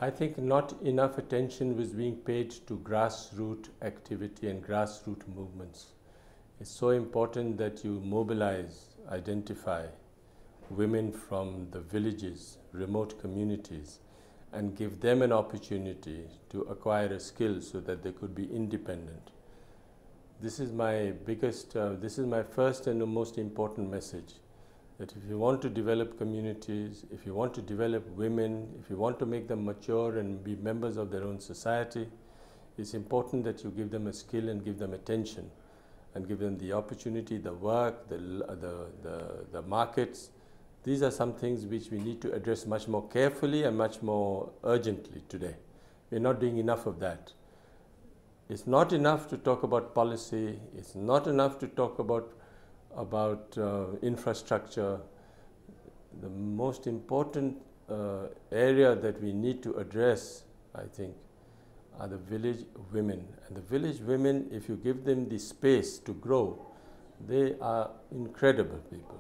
I think not enough attention was being paid to grassroots activity and grassroots movements. It's so important that you mobilize, identify women from the villages, remote communities, and give them an opportunity to acquire a skill so that they could be independent. This is my first and the most important message, that if you want to develop communities, if you want to develop women, if you want to make them mature and be members of their own society, it's important that you give them a skill and give them attention and give them the opportunity, the work, the markets. These are some things which we need to address much more carefully and much more urgently today. We're not doing enough of that. It's not enough to talk about policy. It's not enough to talk about infrastructure. The most important area that we need to address, I think, are the village women. And the village women, if you give them the space to grow, they are incredible people.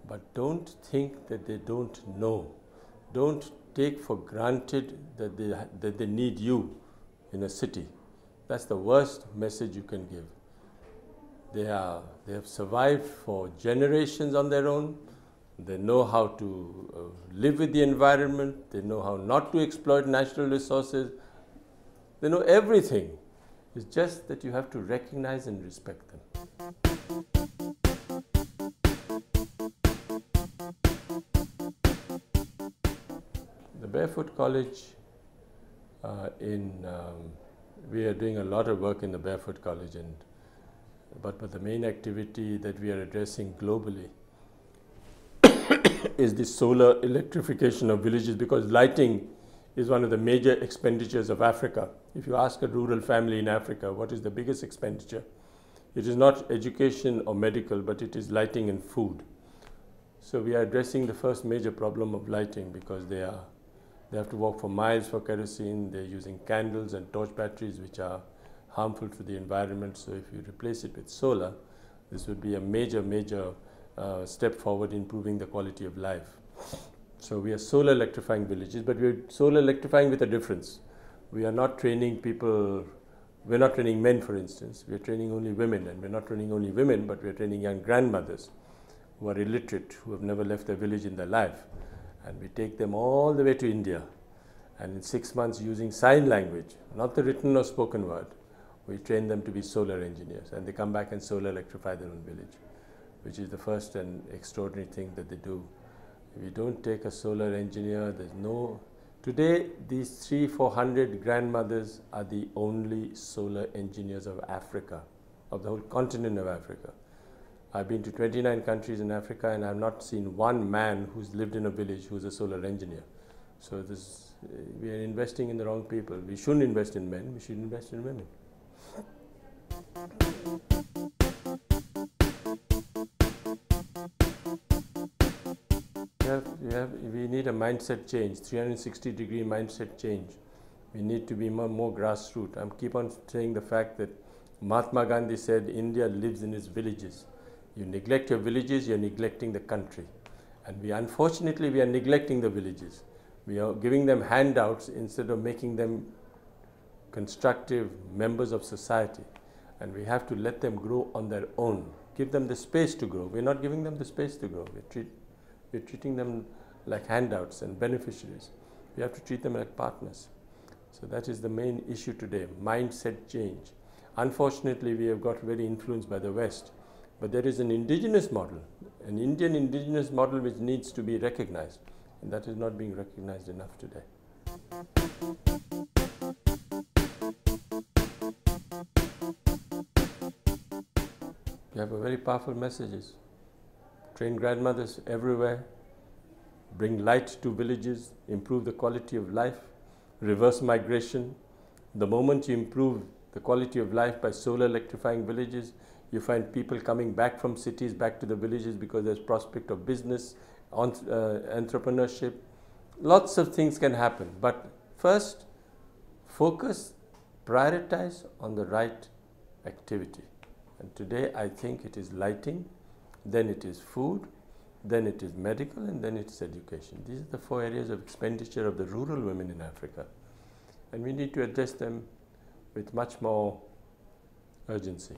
But don't think that they don't know. Don't take for granted that they need you in a city. That's the worst message you can give. They have survived for generations on their own. They know how to live with the environment. They know how not to exploit natural resources. They know everything. It's just that you have to recognize and respect them. The Barefoot College, we are doing a lot of work in the Barefoot College, but the main activity that we are addressing globally is the solar electrification of villages, because lighting is one of the major expenditures of Africa. If you ask a rural family in Africa, what is the biggest expenditure? It is not education or medical, but it is lighting and food. So we are addressing the first major problem of lighting, because they have to walk for miles for kerosene. They're using candles and torch batteries, which are harmful to the environment. So if you replace it with solar, this would be a major step forward in improving the quality of life. So we are solar electrifying villages, but we are solar electrifying with a difference. We are not training people. We're not training men, for instance. We're training only women, and we're not training only women, but we're training young grandmothers who are illiterate, who have never left their village in their life. And we take them all the way to India, and in 6 months, using sign language, not the written or spoken word, we train them to be solar engineers, and they come back and solar electrify their own village, which is the first and extraordinary thing that they do. If you don't take a solar engineer, there's no... Today, these 300-400 grandmothers are the only solar engineers of Africa, of the whole continent of Africa. I've been to 29 countries in Africa, and I've not seen one man who's lived in a village who's a solar engineer. So we are investing in the wrong people. We shouldn't invest in men, we should invest in women. We need a mindset change, 360-degree mindset change. We need to be more grassroots. I keep on saying the fact that Mahatma Gandhi said India lives in its villages. You neglect your villages, you're neglecting the country. And unfortunately, we are neglecting the villages. We are giving them handouts instead of making them constructive members of society. And we have to let them grow on their own. Give them the space to grow. We're not giving them the space to grow. We're treating them like handouts and beneficiaries. We have to treat them like partners. So that is the main issue today, mindset change. Unfortunately, we have got very influenced by the West. But there is an indigenous model, an Indian indigenous model, which needs to be recognized. And that is not being recognized enough today. You have a very powerful messages. Train grandmothers everywhere, bring light to villages, improve the quality of life, reverse migration. The moment you improve the quality of life by solar electrifying villages, you find people coming back from cities back to the villages because there's prospect of business, entrepreneurship. Lots of things can happen. But first, focus, prioritize on the right activity. And today I think it is lighting, then it is food, then it is medical, and then it is education. These are the 4 areas of expenditure of the rural women in Africa. And we need to address them with much more urgency.